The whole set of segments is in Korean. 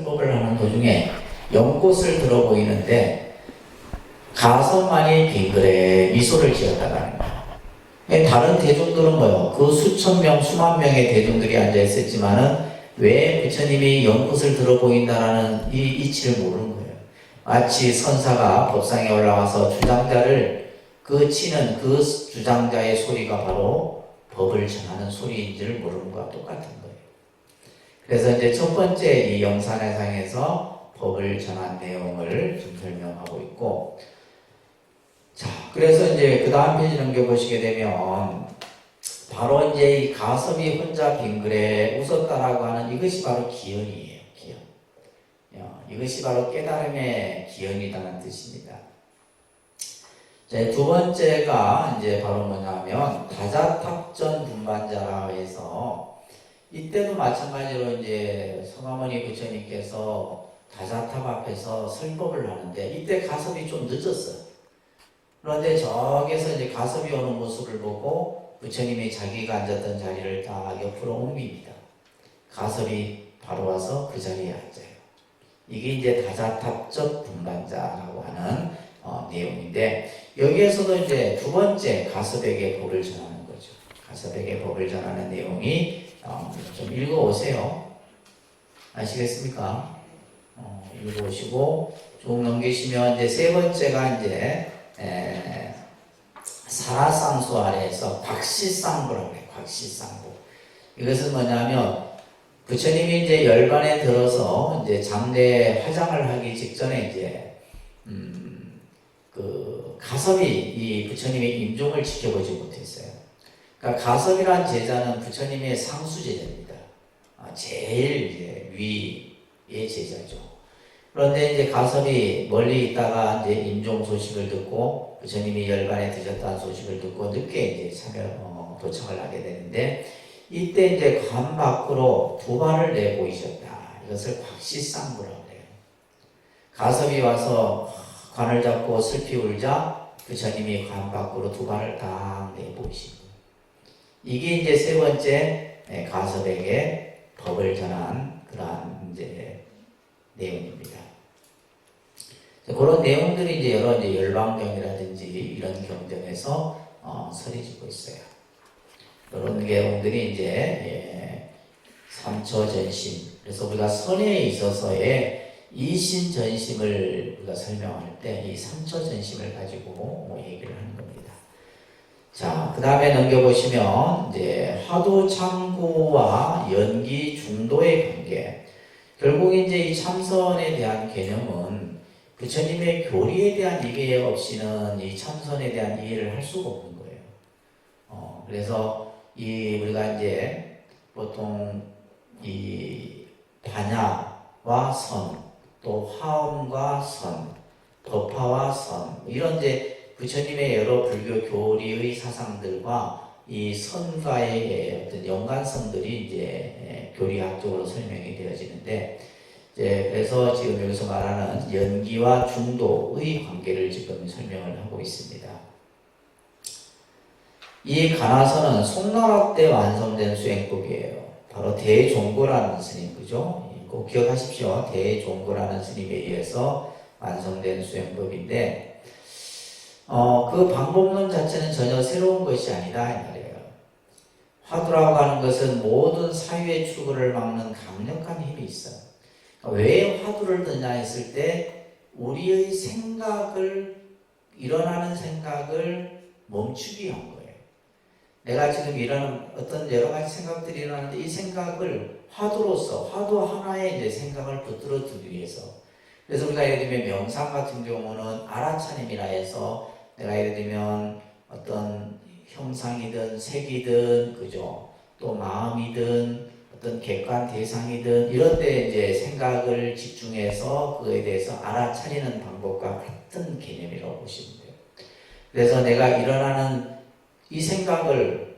설법을 하는 도중에 연꽃을 들어 보이는데 가서만이 빙그레 미소를 지었다는 거예요. 다른 대중들은 뭐요? 그 수천 명, 수만 명의 대중들이 앉아 있었지만은 왜 부처님이 연꽃을 들어 보인다라는 이 이치를 모르는 거예요. 마치 선사가 법상에 올라와서 주장자를 그 치는 그 주장자의 소리가 바로 법을 전하는 소리인 줄 모르는 것과 똑같은 거예요. 그래서 이제 첫 번째 이 영산회상에서 법을 전한 내용을 좀 설명하고 있고, 자, 그래서 이제 그 다음 페이지 넘겨보시게 되면 바로 이제 이 가섭이 혼자 빙그레 웃었다라고 하는 이것이 바로 기연이에요. 기연. 이것이 바로 깨달음의 기연이라는 뜻입니다. 자, 두 번째가 이제 바로 뭐냐면 다자탑전 분반자라 해서 이때도 마찬가지로 이제 성화모니 부처님께서 다자탑 앞에서 설법을 하는데 이때 가섭이 좀 늦었어요. 그런데 저기서 이제 가섭이 오는 모습을 보고 부처님이 자기가 앉았던 자리를 다 옆으로 옮깁니다. 가섭이 바로 와서 그 자리에 앉아요. 이게 이제 다자탑적 분반자라고 하는 내용인데, 여기에서도 이제 두 번째 가섭에게 법을 전하는 거죠. 가섭에게 법을 전하는 내용이 좀 읽어오세요. 아시겠습니까? 읽어오시고 쭉 넘기시면 이제 세 번째가 이제 사라상수 아래에서 곽시상부라고 해요. 곽시상부. 이것은 뭐냐면 부처님이 이제 열반에 들어서 이제 장례 화장을 하기 직전에 이제 그 가섭이 이 부처님의 임종을 지켜보지 못했어요. 그러니까 가섭이란 제자는 부처님의 상수 제자입니다. 제일 이제 위의 제자죠. 그런데 이제 가섭이 멀리 있다가 이제 임종 소식을 듣고 부처님이 열반에 드셨다는 소식을 듣고 늦게 이제 도착을 하게 되는데, 이때 이제 관 밖으로 두 발을 내보이셨다. 이것을 곽시상부라고 해요. 가섭이 와서 관을 잡고 슬피 울자 부처님이 관 밖으로 두 발을 딱 내보이시고, 이게 이제 세 번째 가섭에게 법을 전한 그러한 이제 내용입니다. 그런 내용들이 이제 여러 이제 열방경이라든지 이런 경전에서 설해지고 있어요. 그런 내용들이 이제 삼처전심. 그래서 우리가 선에 있어서의 이신전심을 우리가 설명할 때 이 삼처전심을 가지고 얘기를 하는 겁니다. 자, 그 다음에 넘겨보시면 이제 화두참고와 연기 중도의 관계. 결국 이제 이 참선에 대한 개념은 부처님의 교리에 대한 이해 없이는 이 참선에 대한 이해를 할 수가 없는 거예요. 그래서 우리가 이제 보통 이 반야와 선, 또 화엄과 선, 법화와 선, 이런 이제 부처님의 여러 불교 교리의 사상들과 이 선과의 어떤 연관성들이 이제 교리학적으로 설명이 되어지는데, 그래서 지금 여기서 말하는 연기와 중도의 관계를 지금 설명을 하고 있습니다. 이 간화서는 송나라 때 완성된 수행법이에요. 바로 대종고라는 스님, 그죠? 꼭 기억하십시오. 대종고라는 스님에 의해서 완성된 수행법인데, 그 방법론 자체는 전혀 새로운 것이 아니다 이 말이에요. 화두라고 하는 것은 모든 사유의 출구를 막는 강력한 힘이 있어요. 왜 화두를 드냐 했을 때 우리의 일어나는 생각을 멈추기 위한 거예요. 내가 지금 이런 어떤 여러 가지 생각들이 일어나는데 이 생각을 화두로서 화두 하나의 이제 생각을 붙들어 두기 위해서. 그래서 우리가 예를 들면 명상 같은 경우는 아라차님이라 해서 내가 예를 들면 어떤 형상이든 색이든 그죠? 또 마음이든 어떤 객관 대상이든 이런 데 이제 생각을 집중해서 그에 대해서 알아차리는 방법과 같은 개념이라고 보시면 돼요. 그래서 내가 일어나는 이 생각을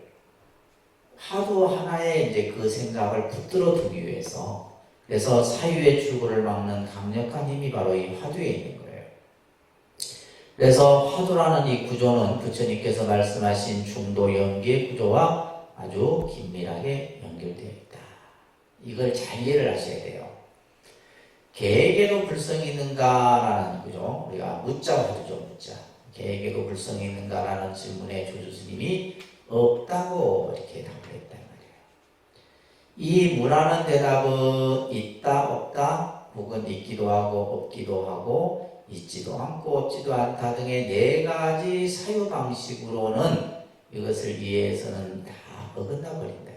화두 하나에 이제 그 생각을 붙들어 두기 위해서, 그래서 사유의 출구를 막는 강력한 힘이 바로 이 화두에 있는 거예요. 그래서 화두라는 이 구조는 부처님께서 말씀하신 중도 연기의 구조와 아주 긴밀하게 연결되어 있다. 이걸 잘 이해를 하셔야 돼요. 개에게도 불성이 있는가라는, 그죠? 우리가 묻자고 하죠, 묻자. 개에게도 불성이 있는가라는 질문에 조주 스님이 없다고 이렇게 답을 했단 말이에요. 이 무라는 대답은 있다, 없다, 혹은 있기도 하고 없기도 하고 있지도 않고 없지도 않다 등의 네 가지 사유 방식으로는 이것을 이해해서는 다 어긋나 버린다.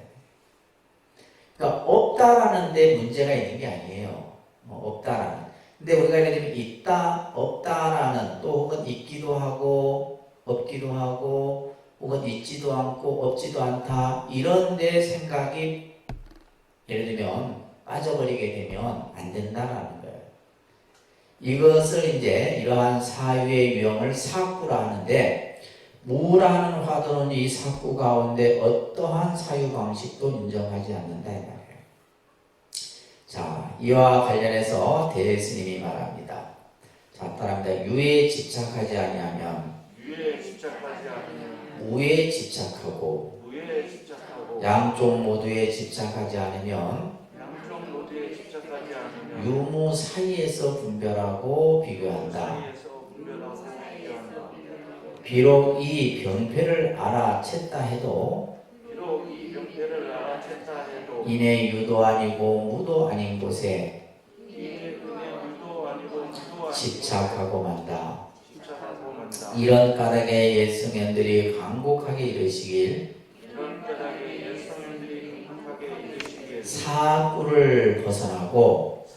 그러니까 없다라는 데 문제가 있는 게 아니에요. 없다라는. 근데 우리가 예를 들면 있다, 없다라는, 또 혹은 있기도 하고 없기도 하고 혹은 있지도 않고 없지도 않다, 이런 데 생각이 예를 들면 빠져버리게 되면 안 된다라는 거예요. 이것을 이제 이러한 사유의 유형을 사구라 하는데, 무라는 화두는 이 사구 가운데 어떠한 사유 방식도 인정하지 않는다 이 말이에요. 자, 이와 관련해서 대스님이 말합니다. 자, 따라합니다. 유에 집착하지 아니하면 무에 집착하고 양쪽 모두에 집착하지 않으면 유무 사이에서 분별하고 비교한다. 비록 이 병폐를 알아챘다 해도 인의 유도 아니고 무도 아닌 곳에 집착하고 만다. 이런 까닭에 옛 성현들이 간곡하게 이르시길 사구를 벗어나고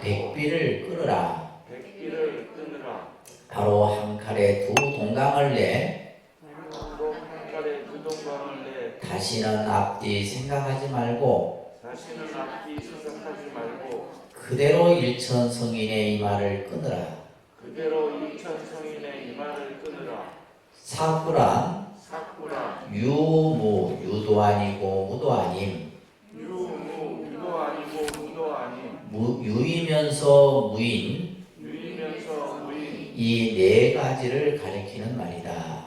백비를 끊으라. 바로 한 칼에 두 동강을 내 다시는 앞뒤 생각하지 말고 그대로 일천 성인의 이 말을 끊으라. 사구란 유무, 유도 아니고 무도 아님, 유이면서 무인, 이 네 가지를 가리키는 말이다.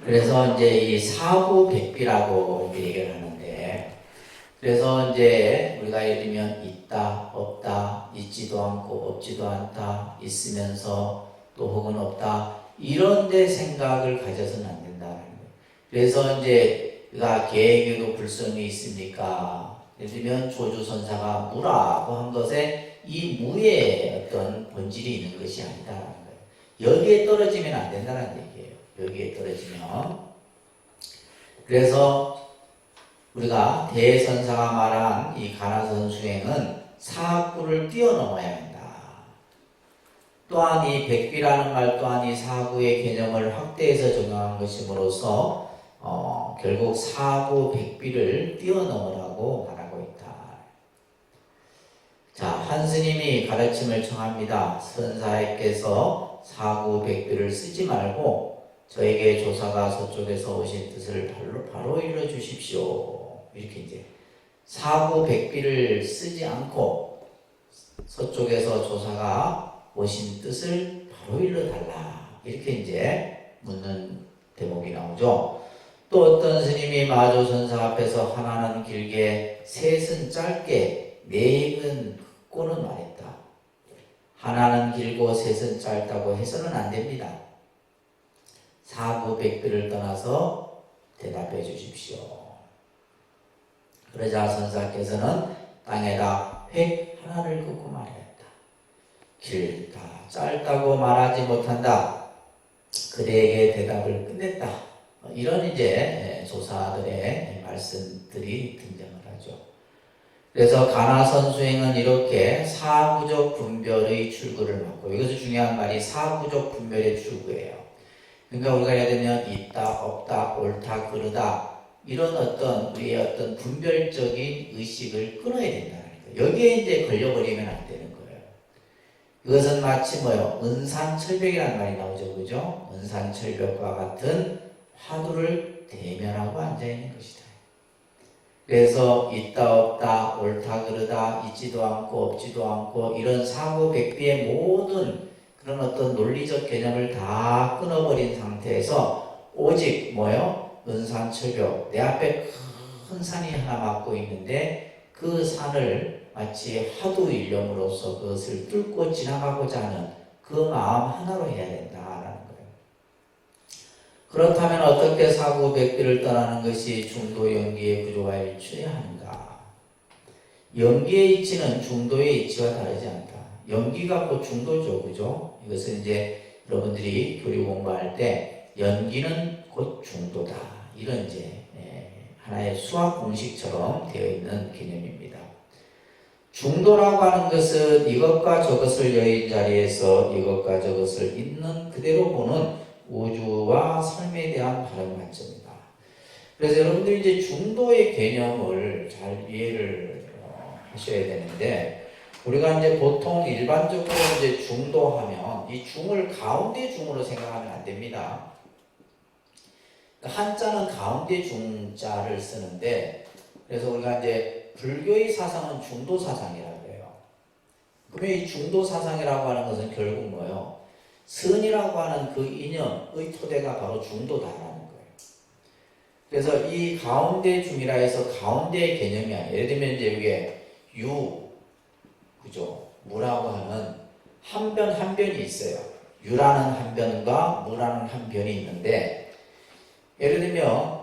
그래서 이제 이 사구백비라고 얘기를 하는데, 그래서 이제 우리가 예를 들면 있다, 없다, 있지도 않고 없지도 않다, 있으면서 또 혹은 없다, 이런 데 생각을 가져서는 안 된다는 거예요. 그래서 이제 우리가 개에게도 불성이 있습니까? 예를 들면 조주선사가 무라고 한 것에 이 무에 어떤 본질이 있는 것이 아니다라는 거예요. 여기에 떨어지면 안 된다는 얘기예요. 여기에 떨어지면. 그래서 우리가 대선사가 말한 이 가나선 수행은 사구를 뛰어넘어야 한다. 또한 이 백비라는 말 또한 이 사구의 개념을 확대해서 적용한 것임으로써 결국 사구 백비를 뛰어넘으라고 말하고 있다. 자, 한 스님이 가르침을 청합니다. 선사께서 사구 백비를 쓰지 말고 저에게 조사가 서쪽에서 오신 뜻을 바로 일러 주십시오. 이렇게 이제 사구 백비를 쓰지 않고 서쪽에서 조사가 오신 뜻을 바로 일러 달라. 이렇게 이제 묻는 대목이 나오죠. 또 어떤 스님이 마조선사 앞에서 하나는 길게 셋은 짧게 넷은 긋고는 말했다. 하나는 길고 셋은 짧다고 해서는 안 됩니다. 사구백비를 떠나서 대답해 주십시오. 그러자 선사께서는 땅에다 획 하나를 긋고 말했다. 길다, 짧다고 말하지 못한다. 그대에게 대답을 끝냈다. 이런 이제 조사들의 말씀들이 등장을 하죠. 그래서 가나선 수행은 이렇게 사구적 분별의 출구를 막고, 이것이 중요한 말이 사구적 분별의 출구예요. 그러니까 우리가 예를 들면 있다, 없다, 옳다, 그르다, 이런 어떤 우리의 어떤 분별적인 의식을 끊어야 된다는 거예요. 여기에 이제 걸려버리면 안 되는 거예요. 이것은 마치 뭐요? 은산철벽이라는 말이 나오죠, 그죠? 은산철벽과 같은 화두를 대면하고 앉아있는 것이다. 그래서 있다, 없다, 옳다, 그르다, 있지도 않고 없지도 않고 이런 사구백비의 모든 그런 어떤 논리적 개념을 다 끊어버린 상태에서 오직 뭐요? 은산철벽, 내 앞에 큰 산이 하나 막고 있는데 그 산을 마치 화두 일념으로서 그것을 뚫고 지나가고자 하는 그 마음 하나로 해야 된다라는 거예요. 그렇다면 어떻게 사구백비를 떠나는 것이 중도 연기의 구조와 일치해야 하는가? 연기의 이치는 중도의 이치와 다르지 않다. 연기가 곧 중도죠, 그죠? 이것은 이제 여러분들이 교리 공부할 때 연기는 곧 중도다. 이런 이제 하나의 수학 공식처럼 되어 있는 개념입니다. 중도라고 하는 것은 이것과 저것을 여인 자리에서 이것과 저것을 있는 그대로 보는 우주와 삶에 대한 바른 관점이다. 그래서 여러분들이 이제 중도의 개념을 잘 이해를 하셔야 되는데, 우리가 이제 보통 일반적으로 이제 중도하면 이 중을 가운데 중으로 생각하면 안 됩니다. 한자는 가운데 중자를 쓰는데, 그래서 우리가 이제 불교의 사상은 중도 사상이라고 해요. 그러면 이 중도 사상이라고 하는 것은 결국 뭐예요? 선이라고 하는 그 이념의 토대가 바로 중도다라는 거예요. 그래서 이 가운데 중이라 해서 가운데의 개념이 아니에요. 예를 들면 이제 이게 그죠? 무라고 하는 한 변 한 변이 있어요. 유라는 한 변과 무라는 한 변이 있는데, 예를 들면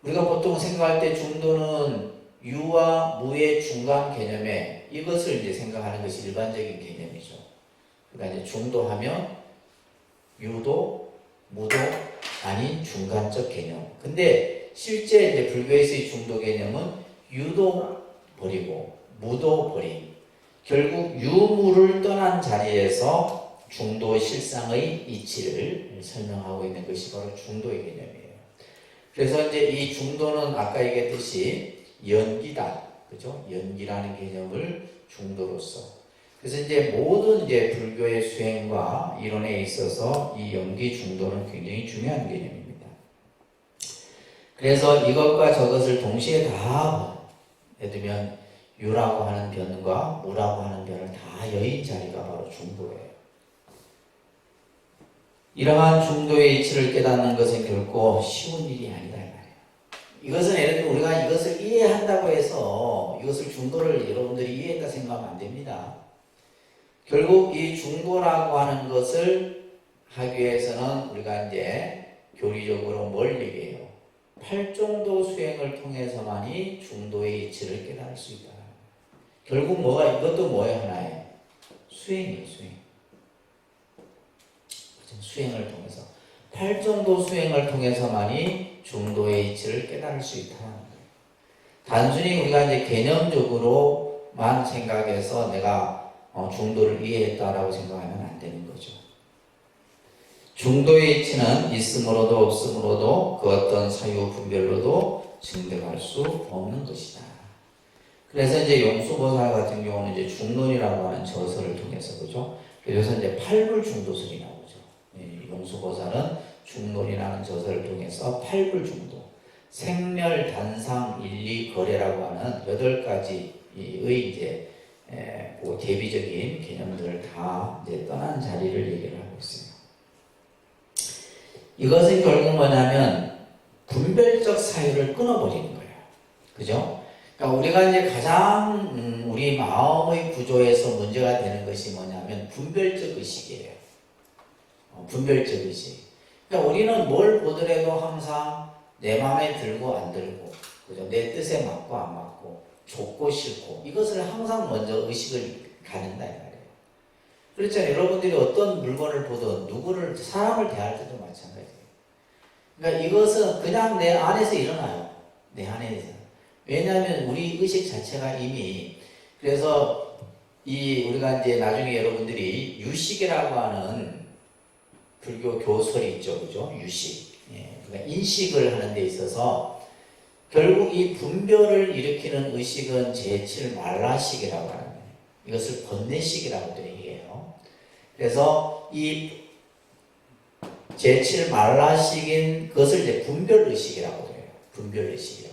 우리가 보통 생각할 때 중도는 유와 무의 중간 개념에 이것을 이제 생각하는 것이 일반적인 개념이죠. 그러니까 이제 중도하면 유도, 무도 아닌 중간적 개념. 근데 실제 이제 불교에서의 중도 개념은 유도 버리고 무도 버린, 결국 유무를 떠난 자리에서 중도 실상의 이치를 설명하고 있는 것이 바로 중도의 개념이에요. 그래서 이제 이 중도는 아까 얘기했듯이 연기다, 그죠? 연기라는 개념을 중도로서. 그래서 이제 모든 이제 불교의 수행과 이론에 있어서 이 연기 중도는 굉장히 중요한 개념입니다. 그래서 이것과 저것을 동시에 다 해두면 유라고 하는 변과 무라고 하는 변을 다 여인 자리가 바로 중도예요. 이러한 중도의 이치를 깨닫는 것은 결코 쉬운 일이 아니다 이 말이에요. 이것은 예를 들어 우리가 이것을 이해한다고 해서 이것을 중도를 여러분들이 이해했다 생각하면 안 됩니다. 결국 이 중도라고 하는 것을 하기 위해서는 우리가 이제 교리적으로 뭘 얘기해요? 팔종도 수행을 통해서만이 중도의 이치를 깨달을 수 있다. 결국 뭐가, 이것도 뭐예요? 하나의 수행이에요, 수행. 수행을 통해서. 팔종도 수행을 통해서만이 중도의 이치를 깨달을 수 있다는 거예요. 단순히 우리가 이제 개념적으로만 생각해서 내가 중도를 이해했다라고 생각하면 안 되는 거죠. 중도의 이치는 있음으로도 없음으로도 그 어떤 사유 분별로도 증득할 수 없는 것이다. 그래서 이제 용수보살 같은 경우는 이제 중론이라고 하는 저서를 통해서, 그죠? 그래서 이제 팔불중도설이 나오죠. 용수보살은 중론이라는 저서를 통해서 팔불중도, 생멸, 단상, 일리, 거래라고 하는 8가지의 이제 그 대비적인 개념들을 다 이제 떠난 자리를 얘기를 하고 있어요. 이것은 결국 뭐냐면 분별적 사유를 끊어버리는 거예요. 그죠? 그러니까 우리가 이제 가장 우리 마음의 구조에서 문제가 되는 것이 뭐냐면 분별적 의식이에요. 분별적 의식. 그러니까 우리는 뭘 보더라도 항상 내 마음에 들고 안 들고, 그죠? 내 뜻에 맞고 안 맞고, 좋고 싫고, 이것을 항상 먼저 의식을 가진다 이 말이에요. 그렇잖아요. 여러분들이 어떤 물건을 보든 누구를, 사람을 대할 때도 마찬가지예요. 그러니까 이것은 그냥 내 안에서 일어나요. 내 안에서. 왜냐하면 우리 의식 자체가 이미, 그래서 우리가 이제 나중에 여러분들이 유식이라고 하는 불교 교설이 있죠. 그죠? 유식. 그러니까 인식을 하는 데 있어서 결국 이 분별을 일으키는 의식은 제7 말라식이라고 하는 거예요. 이것을 번뇌식이라고도 얘기해요. 그래서 이 제7 말라식인 것을 이제 분별의식이라고 해요. 분별의식이요.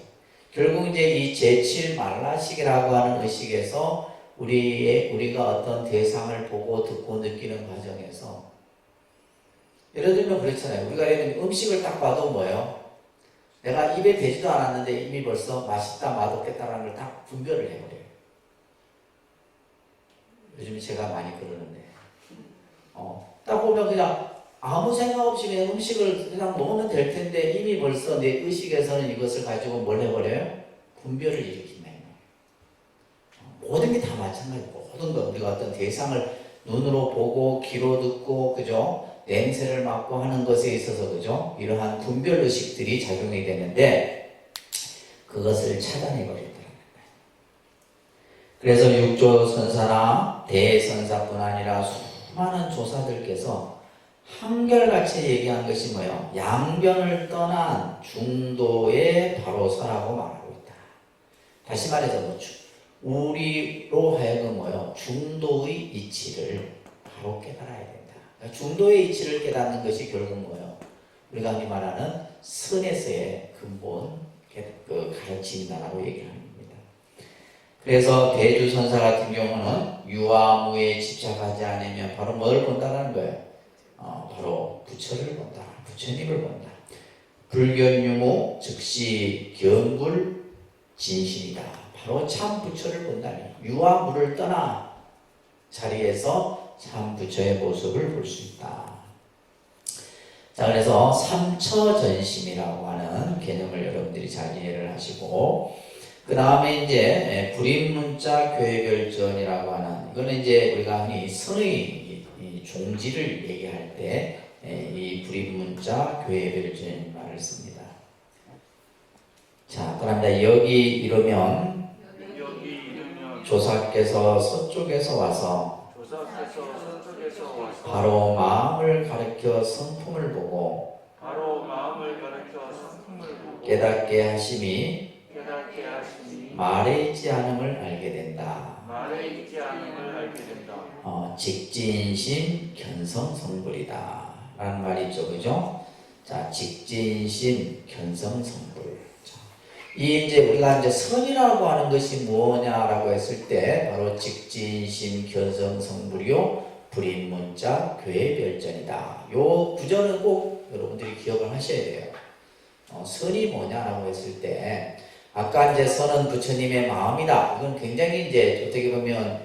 결국 이제 이 제7 말라식이라고 하는 의식에서 우리가 어떤 대상을 보고 듣고 느끼는 과정에서, 예를 들면 그렇잖아요. 우리가 예를 들면 음식을 딱 봐도 뭐예요? 내가 입에 대지도 않았는데 이미 벌써 맛있다 맛없겠다라는 걸 딱 분별을 해버려요. 요즘 제가 많이 그러는데. 딱 보면 그냥 아무 생각 없이 그냥 음식을 그냥 먹으면 될 텐데 이미 벌써 내 의식에서는 이것을 가지고 뭘 해버려요? 분별을 일으킨다. 모든 게 다 마찬가지고, 모든 거 우리가 어떤 대상을 눈으로 보고 귀로 듣고 그죠? 냄새를 맡고 하는 것에 있어서 그죠? 이러한 분별 의식들이 작용이 되는데 그것을 차단해버린다는 거예요. 그래서 육조선사나 대선사뿐 아니라 수많은 조사들께서 한결같이 얘기한 것이 뭐예요? 양변을 떠난 중도에 바로 서라고 말하고 있다. 다시 말해서 우리로 하여금 뭐예요? 중도의 이치를 바로 깨달아야 된다. 그러니까 중도의 이치를 깨닫는 것이 결국 뭐예요? 우리가 흔히 말하는 선에서의 근본 가르침이다라고 얘기를 합니다. 그래서 대주선사 같은 경우는 유아무에 집착하지 않으면 바로 뭘 본다는 거예요? 바로 부처를 본다. 부처님을 본다. 불견유무 즉시 견불 진실이다. 바로 참 부처를 본다니. 유와 무를 떠나 자리에서 참 부처의 모습을 볼 수 있다. 자, 그래서 삼처전심이라고 하는 개념을 여러분들이 잘 이해를 하시고, 그 다음에 이제 불입문자 교회별전이라고 하는, 이거는 이제 우리가 흔히 선의 종지를 얘기할 때 이 불입문자 교회별전 말을 씁니다. 자, 그런데 여기 이르면 조사께서 서쪽에서 와서 바로 마음을 가르쳐 성품을 보고 깨닫게 하심이 말에 있지 않음을 알게 된다. 직진심 견성성불이다 라는 말이 있죠, 그죠? 자, 직진심 견성성불. 이 이제 우리가 이제 선이라고 하는 것이 뭐냐라고 했을 때 바로 직진심 견성성불이요 불입문자 교회별전이다. 요 구절은 꼭 여러분들이 기억을 하셔야 돼요. 선이 뭐냐라고 했을 때 아까 이제 선은 부처님의 마음이다. 이건 굉장히 이제 어떻게 보면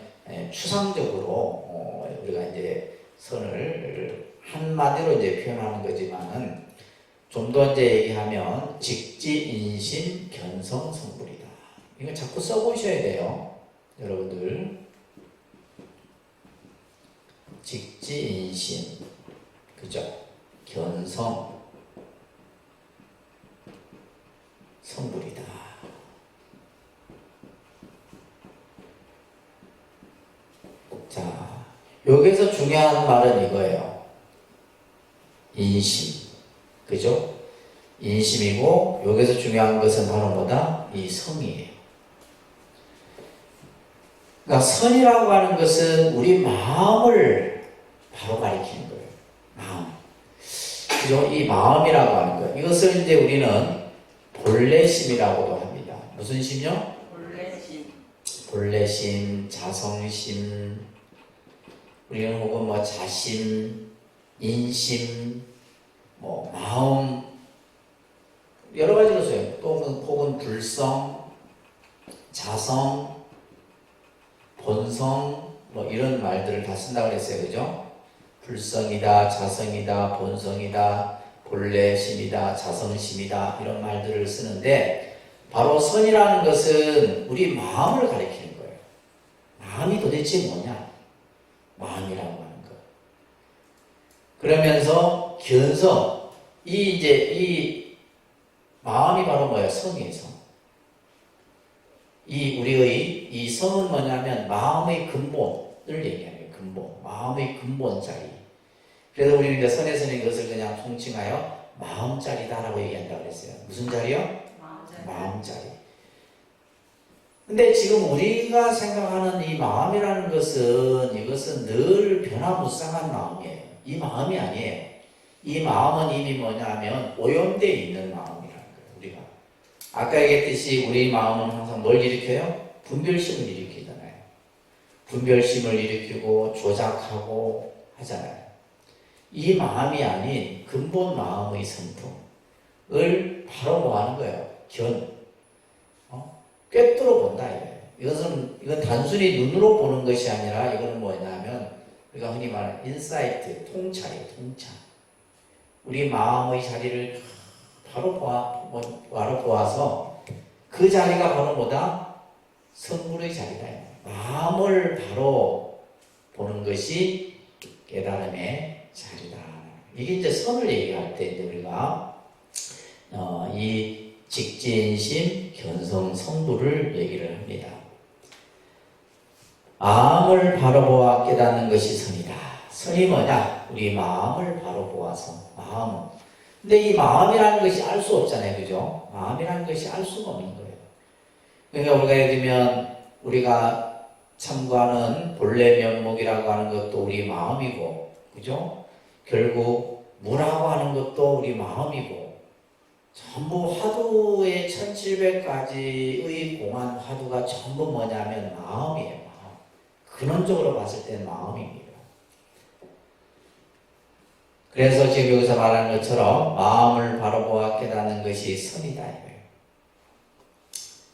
추상적으로 우리가 이제 선을 한마디로 이제 표현하는 거지만은 좀 더 이제 얘기하면 직지인심 견성성불이다. 이거 자꾸 써보셔야 돼요, 여러분들. 직지인심, 그죠? 견성 성불이다. 자, 여기서 중요한 말은 이거예요. 인심. 그죠? 인심이고, 여기서 중요한 것은 바로 뭐다? 이 성이에요. 그러니까 선이라고 하는 것은 우리 마음을 바로 가리키는 거예요. 마음. 그죠? 이 마음이라고 하는 거예요. 이것을 이제 우리는 본래심이라고도 합니다. 무슨 심이요? 본래심. 본래심, 자성심, 우리는 혹은 뭐 자심, 인심, 뭐 마음, 여러 가지로 써요. 또 혹은 불성, 자성, 본성, 뭐 이런 말들을 다 쓴다고 그랬어요. 그죠? 불성이다, 자성이다, 본성이다, 본래심이다, 자성심이다, 이런 말들을 쓰는데 바로 선이라는 것은 우리 마음을 가리키는 거예요. 마음이 도대체 뭐냐? 마음이라고 하는 거. 그러면서 견성, 이 마음이 바로 뭐예요? 성이에요, 성. 우리의 이 성은 뭐냐면 마음의 근본을 얘기하는 거예요. 근본. 마음의 근본 자리. 그래서 우리는 이제 선에서는 이것을 그냥 통칭하여 마음자리다라고 얘기한다고 그랬어요. 무슨 자리요? 마음자리. 근데 지금 우리가 생각하는 이 마음이라는 것은 이것은 늘 변화무쌍한 마음이에요. 이 마음이 아니에요. 이 마음은 이미 뭐냐면 오염되어 있는 마음이라는 거예요. 우리가 아까 얘기했듯이 우리 마음은 항상 뭘 일으켜요? 분별심을 일으키잖아요. 분별심을 일으키고 조작하고 하잖아요. 이 마음이 아닌 근본 마음의 성품을 바로 뭐 하는 거예요? 꿰뚫어 본다 이거예요. 이건 단순히 눈으로 보는 것이 아니라 이거는 뭐냐면 우리가 흔히 말하는 인사이트, 통찰이에요, 통찰. 우리 마음의 자리를 바로 보아서 그 자리가 바로 뭐다? 성불의 자리다. 마음을 바로 보는 것이 깨달음의 자리다. 이게 이제 선을 얘기할 때 이제 우리가 이 직진심, 견성, 성불을 얘기를 합니다. 마음을 바로 보아 깨닫는 것이 선이다. 선이 뭐냐? 우리 마음을 바로 보아서 마음. 근데 이 마음이라는 것이 알 수 없잖아요, 그죠? 마음이라는 것이 알 수가 없는 거예요. 그러니까 우리가 예를 들면 우리가 참고하는 본래 면목이라고 하는 것도 우리 마음이고, 그죠? 결국 무라고 하는 것도 우리 마음이고, 전부 화두의 1700가지의 공안 화두가 전부 뭐냐면 마음이에요. 마음. 근원적으로 봤을 때는 마음입니다. 그래서 지금 여기서 말하는 것처럼 마음을 바로 보아 깨닫는 것이 선이다 이거예요.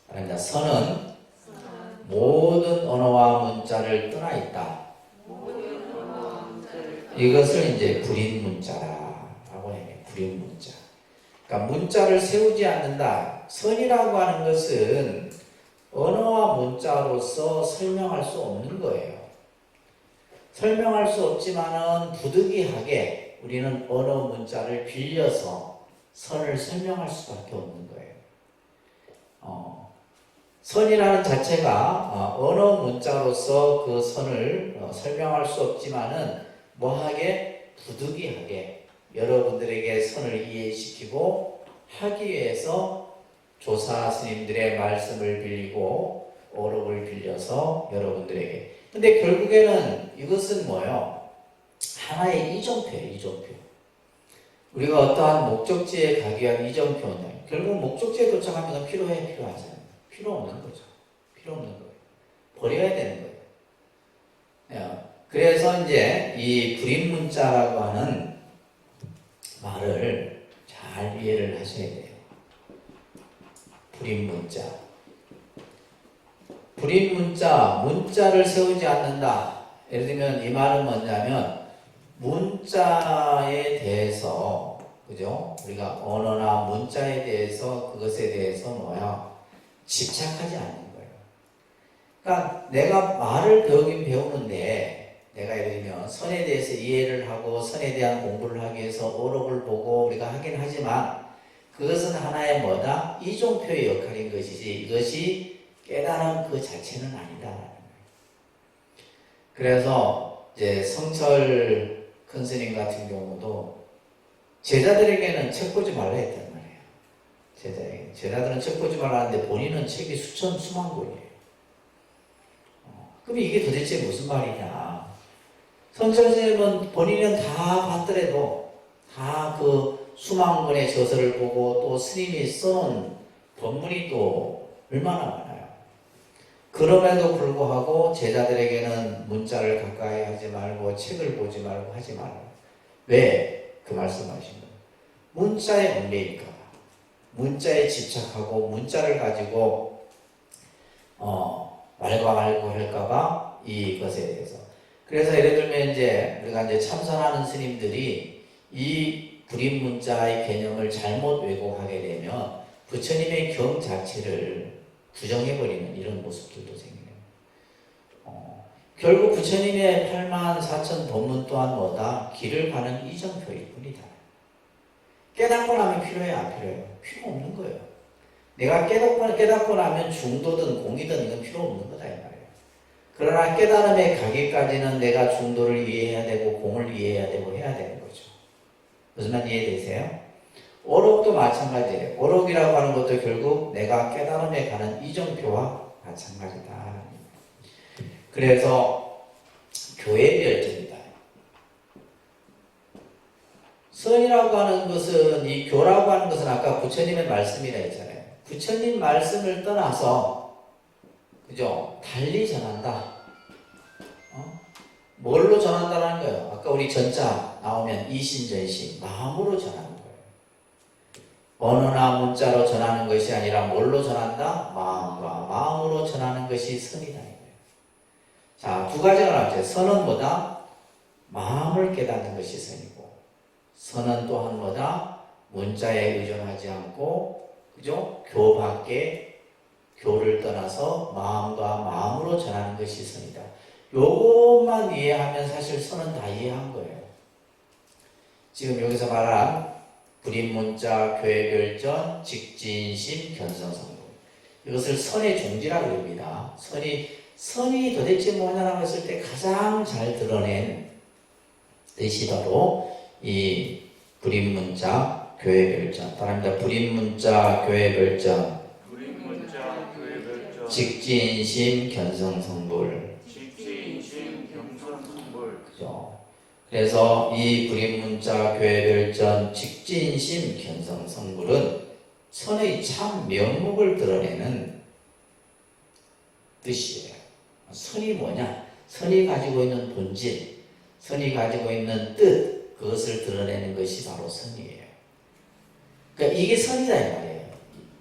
그러니까 선은 모든 언어와 문자를 떠나 있다. 이것을 이제 불인문자라고 해요. 불인문자. 그러니까 문자를 세우지 않는다. 선이라고 하는 것은 언어와 문자로서 설명할 수 없는 거예요. 설명할 수 없지만은 부득이하게 우리는 언어 문자를 빌려서 선을 설명할 수밖에 없는 거예요. 선이라는 자체가 언어 문자로서 그 선을 설명할 수 없지만은 뭐하게 부득이하게 여러분들에게 선을 이해시키고 하기 위해서 조사 스님들의 말씀을 빌리고 어록을 빌려서 여러분들에게. 근데 결국에는 이것은 뭐예요? 하나의 이정표예요. 이정표. 우리가 어떠한 목적지에 가기 위한 이정표는 결국 목적지에 도착하면 필요하잖아요. 필요 없는 거죠. 필요 없는 거예요. 버려야 되는 거예요. 그래서 이제 이 불인문자라고 하는 말을 잘 이해를 하셔야 돼요. 불인문자. 불인문자, 문자를 세우지 않는다. 예를 들면 이 말은 뭐냐면 문자에 대해서, 그죠? 우리가 언어나 문자에 대해서 그것에 대해서 집착하지 않는 거예요. 그러니까 내가 말을 배우긴 배우는데 내가 예를 들면 선에 대해서 이해를 하고 선에 대한 공부를 하기 위해서 어록을 보고 우리가 하긴 하지만 그것은 하나의 뭐다? 이종표의 역할인 것이지 이것이 깨달음 그 자체는 아니다라는 거예요. 그래서 이제 성철 큰 스님 같은 경우도 제자들에게는 책 보지 말라 했단 말이에요. 제자들은 책 보지 말라 하는데 본인은 책이 수만 권이에요. 그럼 이게 도대체 무슨 말이냐? 성철 스님은 본인은 다 봤더라도 다 그 수만 권의 저서를 보고 또 스님이 써놓은 법문이 또 얼마나 많아요. 그럼에도 불구하고 제자들에게는 문자를 가까이 하지 말고 책을 보지 말고 하지 말고. 왜 그 말씀하신 거예요? 문자에 얽매일까 봐. 문자에 집착하고 문자를 가지고 말과 말고 할까 봐 이것에 대해서. 그래서 예를 들면 이제 우리가 이제 참선하는 스님들이 이 불인문자의 개념을 잘못 왜곡하게 되면 부처님의 경 자체를 부정해버리는 이런 모습들도 생겨요. 결국 부처님의 84,000 법문 또한 뭐다? 길을 가는 이정표일 뿐이다. 깨닫고 나면 필요해, 안 필요해요? 필요 없는 거예요. 내가 깨닫고 나면 중도든 공이든 이건 필요 없는 거다 이 말이에요. 그러나 깨달음에 가기까지는 내가 중도를 이해해야 되고 공을 이해해야 되고 해야 되는 거죠. 무슨 말 이해되세요? 어록도 마찬가지예요. 어록이라고 하는 것도 결국 내가 깨달음에 가는 이정표와 마찬가지다. 그래서 교회별전이다. 선이라고 하는 것은, 이 교라고 하는 것은 아까 부처님의 말씀이라 했잖아요. 부처님 말씀을 떠나서, 그죠? 달리 전한다. 뭘로 전한다는 거예요? 아까 우리 전자 나오면 이신전신, 마음으로 전하는 거예요. 언어나 문자로 전하는 것이 아니라 뭘로 전한다? 마음과 마음으로 전하는 것이 선이다. 이거예요. 자, 두 가지가 나왔죠. 선은 뭐다? 마음을 깨닫는 것이 선이고, 선은 또한 뭐다? 문자에 의존하지 않고, 그죠? 교 밖에 교를 떠나서 마음과 마음으로 전하는 것이 선이다. 요것만 이해하면 사실 선은 다 이해한 거예요. 지금 여기서 말한 불임문자, 교회별전, 직진심, 견성성분, 이것을 선의 종지라고 합니다. 선이 도대체 뭐냐라고 했을 때 가장 잘 드러낸 뜻이 바로 이 불임문자, 교회별전. 따라합니다. 불임문자, 교회별전, 직진심, 견성성불. 그죠? 그래서 이 불임문자, 교회별전, 직진심, 견성성불은 선의 참 면목을 드러내는 뜻이에요. 선이 뭐냐? 선이 가지고 있는 본질, 선이 가지고 있는 뜻, 그것을 드러내는 것이 바로 선이에요. 그러니까 이게 선이다 이 말이에요.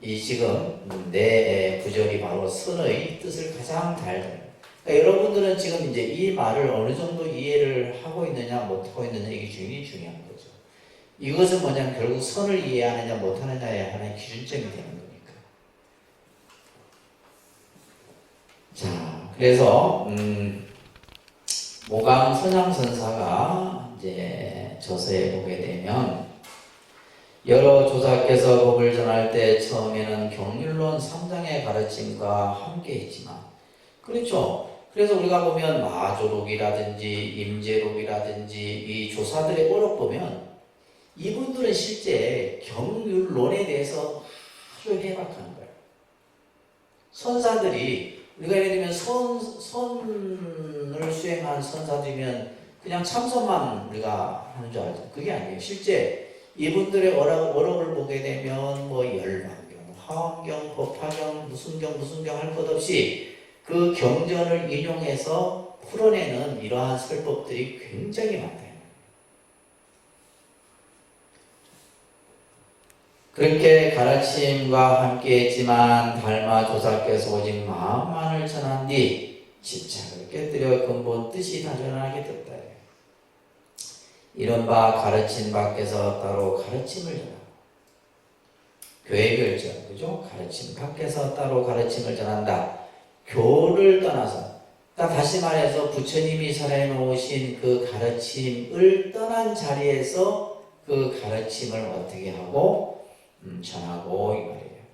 이 지금 내 구절이 바로 선의 뜻을 가장 잘 드러내요. 그러니까 여러분들은 지금 이제 이 말을 어느 정도 이해를 하고 있느냐 못하고 있느냐, 이게 굉장히 중요한 거죠. 이것은 뭐냐면 결국 선을 이해하느냐 못하느냐의 하나의 기준점이 되는 거니까. 자, 그래서 모강 선양선사가 이제 저서에 보게 되면, 여러 조사께서 법을 전할 때 처음에는 경륜론 3장의 가르침과 함께 했지만, 그렇죠. 그래서 우리가 보면 마조록이라든지 임재록이라든지 이 조사들의 오록 보면 이분들은 실제 경륜론에 대해서 아주 해박한 거예요. 선사들이, 우리가 예를 들면 선을 수행한 선사들이면 그냥 참선만 우리가 하는 줄 알죠. 그게 아니에요. 실제 이분들의 어록을 보게 되면 뭐 열반경, 화엄경, 법화경, 무슨 경 할 것 없이 그 경전을 인용해서 풀어내는 이러한 설법들이 굉장히 많다. 그렇게 가르침과 함께 했지만 달마 조사께서 오직 마음만을 전한 뒤 집착을 깨뜨려 근본 뜻이 다전하게 됐다. 이른바 가르침 밖에서 따로 가르침을 전하고, 교회별전, 그죠? 가르침 밖에서 따로 가르침을 전한다. 교를 떠나서, 그러니까 다시 말해서 부처님이 설해 놓으신 그 가르침을 떠난 자리에서 그 가르침을 어떻게 하고 전하고, 이 말이에요.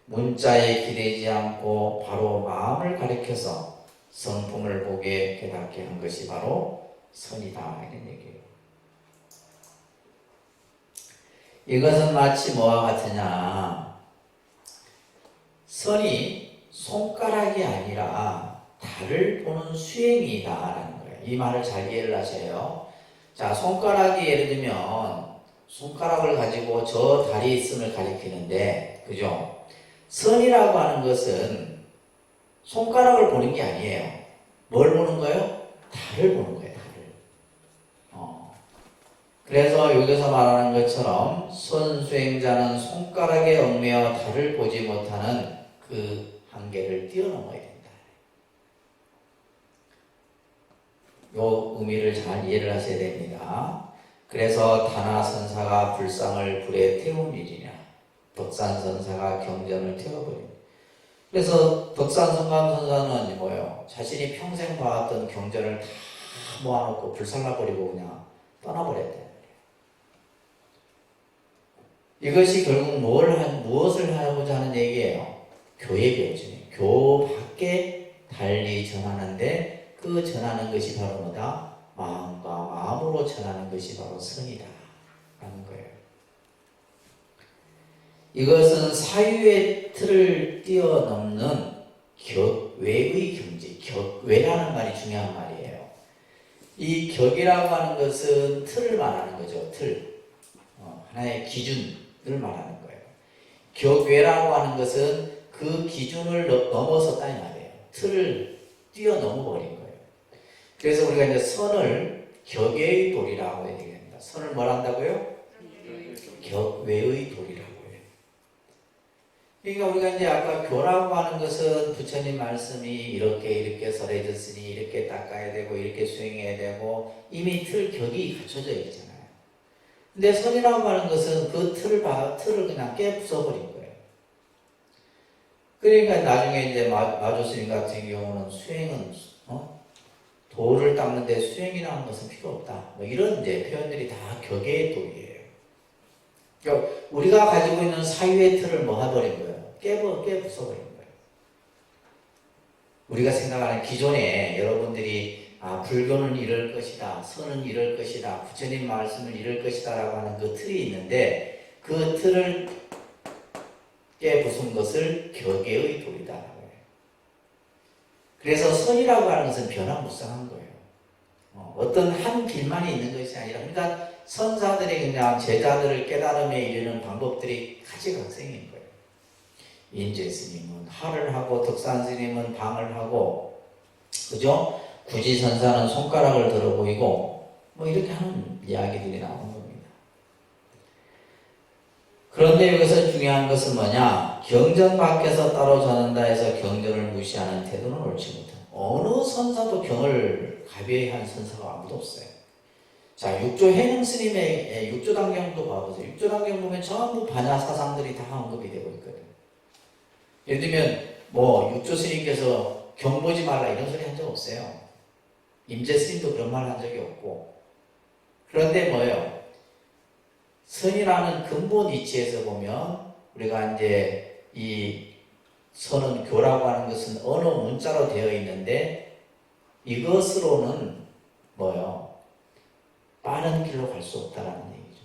문자에 기대지 않고 바로 마음을 가리켜서 성품을 보게 깨닫게 한 것이 바로 선이다, 이런 얘기예요. 이것은 마치 뭐와 같으냐? 선이 손가락이 아니라 달을 보는 수행이다라는 거예요. 이 말을 잘 이해를 하셔요. 자, 손가락이 예를 들면 손가락을 가지고 저 달이 있음을 가리키는데, 그죠? 선이라고 하는 것은 손가락을 보는 게 아니에요. 뭘 보는 거예요? 달을 보는 거예요. 그래서 여기서 말하는 것처럼 선수행자는 손가락에 얽매여 달을 보지 못하는 그 한계를 뛰어넘어야 된다. 요 의미를 잘 이해를 하셔야 됩니다. 그래서 다나선사가 불상을 불에 태운 일이냐, 덕산선사가 경전을 태워버립니다. 그래서 덕산성감선사는 뭐예요? 자신이 평생 봐왔던 경전을 다 모아놓고 불살라버리고 그냥 떠나버렸대요. 이것이 결국 무엇을 하고자 하는 얘기예요? 교의 별전이에요. 교 밖에 달리 전하는데, 그 전하는 것이 바로 뭐다? 마음과 마음으로 전하는 것이 바로 선이다 라는 거예요. 이것은 사유의 틀을 뛰어넘는 격외의 경지, 격외라는 말이 중요한 말이에요. 이 격이라고 하는 것은 틀을 말하는 거죠. 틀. 하나의 기준을 말하는 거예요. 격외라고 하는 것은 그 기준을 넘어섰다는 말이에요. 틀을 뛰어넘어 버린 거예요. 그래서 우리가 이제 선을 격의 도리라고 얘기합니다. 선을 뭘 한다고요? 격외의 도리라고 해요. 그러니까 우리가 이제 아까 교라고 하는 것은 부처님 말씀이 이렇게 설해졌으니 이렇게 닦아야 되고 이렇게 수행해야 되고 이미 격이 갖춰져 있잖아요. 근데 선이라고 하는 것은 그 틀을 그냥 부숴버린 거예요. 그러니까 나중에 이제 마조스님 같은 경우는 수행은 도를 닦는데 수행이라는 것은 필요 없다. 뭐 이런 이제 표현들이 다 격의 도리예요. 그러니까 우리가 가지고 있는 사유의 틀을 뭐 해버린 거예요? 부숴버린 거예요. 우리가 생각하는 기존에 여러분들이 불교는 이럴 것이다, 선은 이럴 것이다, 부처님 말씀은 이럴 것이다 라고 하는 그 틀이 있는데 그 틀을 부순 것을 격의 도리다. 그래서 선이라고 하는 것은 변화무쌍한 거예요. 어떤 한 길만이 있는 것이 아니라, 그러니까 선사들이 그냥 제자들을 깨달음에 이르는 방법들이 가지각색인 거예요. 인재 스님은 할을 하고, 덕산 스님은 방을 하고, 그죠? 구지선사는 손가락을 들어 보이고, 뭐 이렇게 하는 이야기들이 나오는 겁니다. 그런데 여기서 중요한 것은 뭐냐? 경전 밖에서 따로 전한다 해서 경전을 무시하는 태도는 옳지 못해. 어느 선사도 경을 가벼이 한 선사가 아무도 없어요. 자, 육조 해능 스님의 육조단경도 봐보세요. 육조단경 보면 전부 반야 사상들이 다 언급이 되고 있거든요. 예를 들면 뭐 육조 스님께서 경 보지 말라 이런 소리 한 적 없어요. 임재 스님도 그런 말 한 적이 없고. 그런데 뭐예요? 선이라는 근본 이치에서 보면 우리가 이제 이 선은 교라고 하는 것은 어느 문자로 되어 있는데 이것으로는 뭐예요? 빠른 길로 갈 수 없다라는 얘기죠.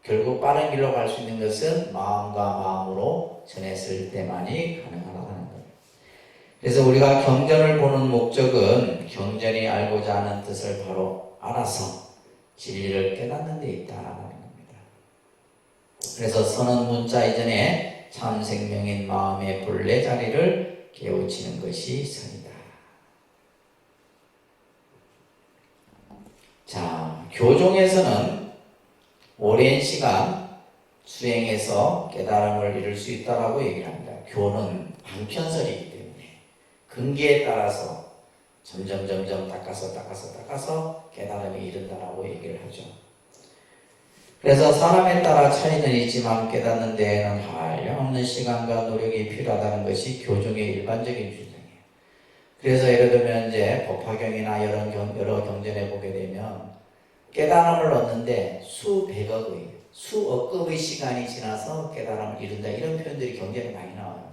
결국 빠른 길로 갈 수 있는 것은 마음과 마음으로 전했을 때만이 가능하다는 거예요. 그래서 우리가 경전을 보는 목적은 경전이 알고자 하는 뜻을 바로 알아서 진리를 깨닫는 데 있다라는 겁니다. 그래서 선은 문자 이전에 참 생명인 마음의 본래 자리를 깨우치는 것이 선이다. 자, 교종에서는 오랜 시간 수행해서 깨달음을 이룰 수 있다라고 얘기를 합니다. 교는 방편설이기 때문에 근기에 따라서 점점 닦아서 깨달음이 이른다라고 얘기를 하죠. 그래서 사람에 따라 차이는 있지만 깨닫는 데에는 한량없는 시간과 노력이 필요하다는 것이 교종의 일반적인 주장이에요. 그래서 예를 들면 이제 법화경이나 여러 경전에 보게 되면 깨달음을 얻는데 수억 급의 시간이 지나서 깨달음을 이룬다 이런 표현들이 경전에 많이 나와요.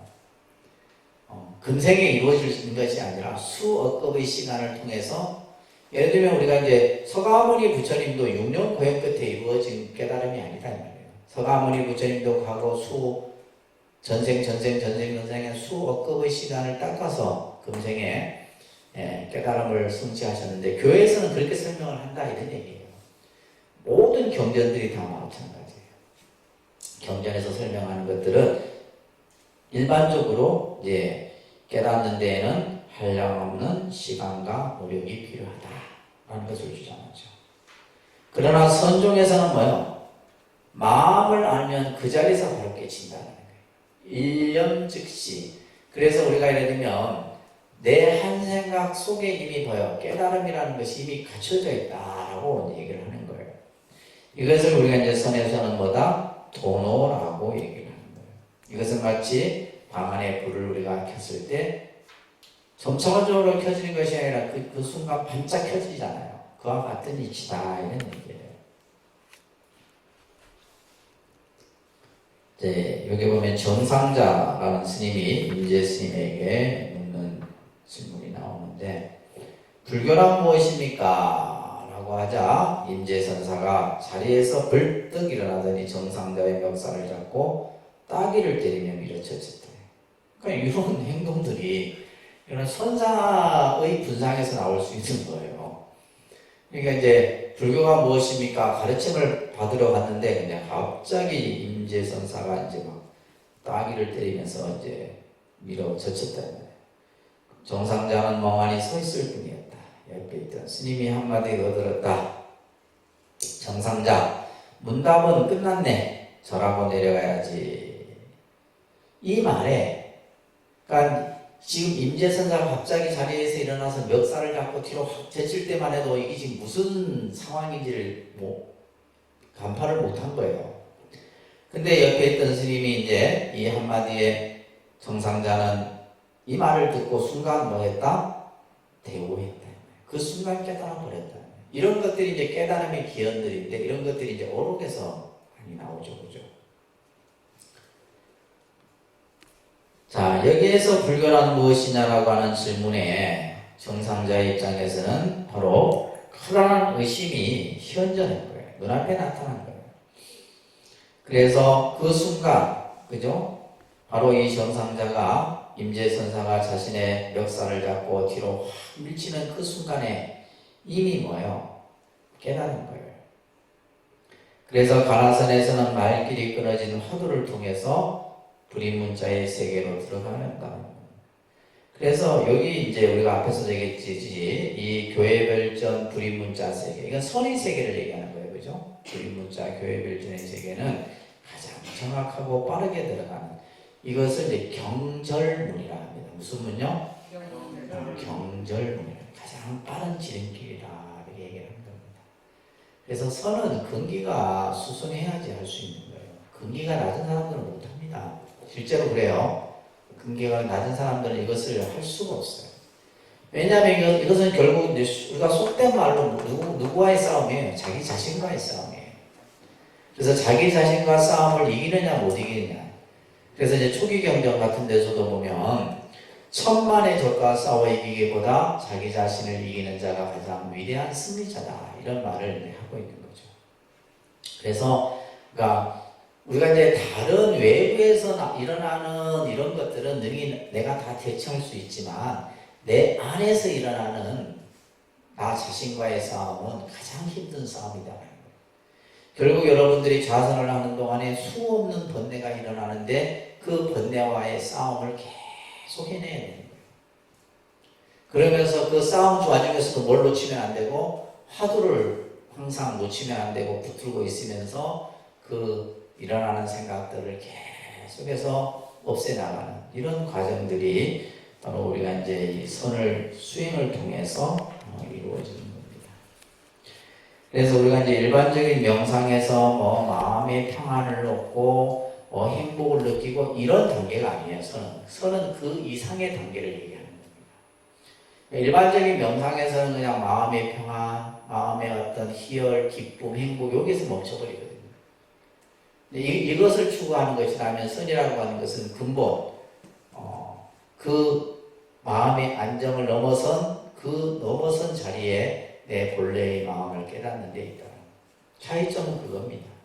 금생에 이루어질 수 있는 것이 아니라 수억 급의 시간을 통해서 예를 들면 우리가 이제 서가모니 부처님도 6년 고행 끝에 이루어진 깨달음이 아니다 이 말이에요. 서가모니 부처님도 과거 전생에 수억 급의 시간을 닦아서 금생에 깨달음을 성취하셨는데 교회에서는 그렇게 설명을 한다 이런 얘기예요. 모든 경전들이 다 마찬가지예요. 경전에서 설명하는 것들은 일반적으로 이제 깨닫는 데에는 한량없는 시간과 노력이 필요하다라는 것을 주장하죠. 그러나 선종에서는 뭐예요? 마음을 알면 그 자리에서 바로 깨친다는 거예요. 일념 즉시. 그래서 우리가 예를 들면 내 한 생각 속에 이미 뭐예요? 깨달음이라는 것이 이미 갖춰져 있다라고 얘기를 하는 거예요. 이것을 우리가 이제 선에서는 뭐다? 도노라고 얘기를 하는 거예요. 이것은 마치 방 안에 불을 우리가 켰을 때 점차적으로 켜지는 것이 아니라 그 순간 반짝 켜지잖아요. 그와 같은 이치다 이런 얘기예요. 이제 여기 보면 정상자라는 스님이 임재 스님에게 묻는 질문이 나오는데 불교란 무엇입니까? 라고 하자 임재 선사가 자리에서 벌떡 일어나더니 정상자의 멱살을 잡고 따귀를 때리며 밀어쳤었대. 그러니까 이런 행동들이 이런 선사의 분상에서 나올 수 있는 거예요. 그러니까 이제 불교가 무엇입니까? 가르침을 받으러 갔는데 그냥 갑자기 임재 선사가 이제 막 따귀를 때리면서 이제 밀어젖혔다. 정상자는 멍하니 서 있을 뿐이었다. 옆에 있던 스님이 한마디 얻들었다. 정상자, 문답은 끝났네. 절하고 내려가야지. 이 말에, 그러니까 지금 임재선사가 갑자기 자리에서 일어나서 멱살을 잡고 뒤로 확 제칠 때만 해도 이게 지금 무슨 상황인지를 간파를 못한 거예요. 근데 옆에 있던 스님이 이제 이 한마디에 정상자는 이 말을 듣고 순간 뭐 했다? 대오했다. 그 순간 깨달아 버렸다. 이런 것들이 이제 깨달음의 기원들인데 이런 것들이 이제 오록에서 많이 나오죠. 그죠? 자, 여기에서 불교란 무엇이냐라고 하는 질문에 정상자의 입장에서는 바로 커다란 의심이 현전한 거예요. 눈앞에 나타난 거예요. 그래서 그 순간, 그죠? 바로 이 정상자가 임재선사가 자신의 멱살을 잡고 뒤로 확 밀치는 그 순간에 이미 뭐예요? 깨달은 거예요. 그래서 가나선에서는 말길이 끊어진 화두를 통해서 불인문자의 세계로 들어간다. 그래서 여기 이제 우리가 앞에서 얘기했지, 이 교회별전 불인문자 세계, 이건 선의 세계를 얘기하는 거예요, 그죠? 불인문자 교회별전의 세계는 가장 정확하고 빠르게 들어가는, 이것을 이제 경절문이라 합니다. 무슨 문요? 경절문. 가장 빠른 지름길이라 이렇게 얘기를 합니다. 그래서 선은 근기가 수선해야지 할 수 있는 거예요. 근기가 낮은 사람들은 못합니다. 실제로 그래요. 근기가 낮은 사람들은 이것을 할 수가 없어요. 왜냐하면 이것은 결국 우리가 속된 말로 누구와의 싸움이에요? 자기 자신과의 싸움이에요. 그래서 자기 자신과 싸움을 이기느냐 못 이기느냐. 그래서 이제 초기 경전 같은 데서도 보면 천만의 적과 싸워 이기기보다 자기 자신을 이기는 자가 가장 위대한 승리자다. 이런 말을 하고 있는 거죠. 그래서 그러니까 우리가 이제 다른 외부에서 일어나는 이런 것들은 능히 내가 다 대처할 수 있지만 내 안에서 일어나는 나 자신과의 싸움은 가장 힘든 싸움이다. 결국 여러분들이 자선을 하는 동안에 수없는 번뇌가 일어나는데 그 번뇌와의 싸움을 계속 해내야 되는 거예요. 그러면서 그 싸움 와중에서도 뭘 놓치면 안 되고 화두를 항상 놓치면 안 되고 붙들고 있으면서 그 일어나는 생각들을 계속해서 없애나가는 이런 과정들이 바로 우리가 이제 이 선을 수행을 통해서 이루어지는 겁니다. 그래서 우리가 이제 일반적인 명상에서 마음의 평안을 얻고 행복을 느끼고 이런 단계가 아니에요. 선은 그 이상의 단계를 얘기하는 겁니다. 일반적인 명상에서는 그냥 마음의 평안, 마음의 어떤 희열, 기쁨, 행복 여기서 멈춰버리거든요. 이것을 추구하는 것이라면 선이라고 하는 것은 근본, 그 마음의 안정을 넘어선 자리에 내 본래의 마음을 깨닫는 데 있다. 차이점은 그겁니다.